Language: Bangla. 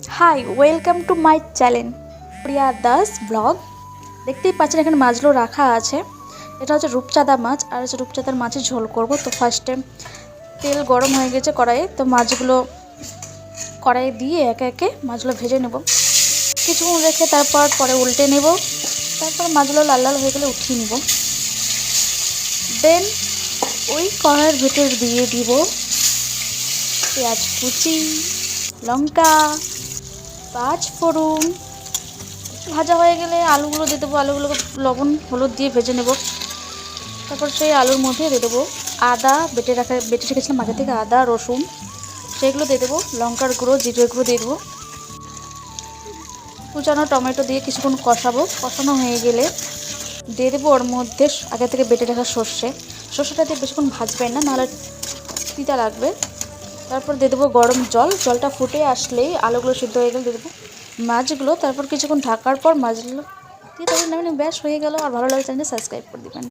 High, welcome to my channel Priya Das blog. দেখতেই পাচ্ছেন এখানে মাছগুলো রাখা আছে। এটা হচ্ছে রূপচাঁদা মাছ, আর হচ্ছে রূপচাঁদার মাছের ঝোল করব। তো ফার্স্টে তেল গরম হয়ে গেছে কড়াইয়ে, তো মাছগুলো কড়াইয়ে দিয়ে একে একে মাছগুলো ভেজে নেব। কিছুক্ষণ রেখে তারপর পরে উল্টে নেব। তারপর মাছগুলো লাল লাল হয়ে গেলে উঠিয়ে নেব। দেন ওই কড়াইয়ের ভেতর দিয়ে দিব পেঁয়াজ কুচি, লঙ্কা, পাঁচ ফোড়ন। ভাজা হয়ে গেলে আলুগুলো দিয়ে দেবো। আলুগুলোকে লবণ হলুদ দিয়ে ভেজে নেব। তারপর সেই আলুর মধ্যে দিয়ে দেবো আদা, বেটে রেখেছিলাম আগে থেকে আদা রসুন, সেগুলো দিয়ে দেবো। লঙ্কার গুঁড়ো, জিরের গুঁড়ো দিয়ে দেবো। কুচানো টমেটো দিয়ে কিছুক্ষণ কষাবো। কষানো হয়ে গেলে দিয়ে দেবো ওর মধ্যে আগে থেকে বেটে রাখা সর্ষেটা দিয়ে বেশিক্ষণ ভাজবেন না, নাহলে তিতা লাগবে। তারপর দিয়ে দেবো গরম জল। জলটা ফুটে আসলেই আলুগুলো সিদ্ধ হয়ে গেলে দিয়ে দেবো মাছগুলো। তারপর কিছুক্ষণ ঢাকার পর মাছগুলো দিয়ে তারপর নামিয়ে ব্যাস হয়ে গেল। আর ভালো লাগে চ্যানেলটি সাবস্ক্রাইব করে দেবেন।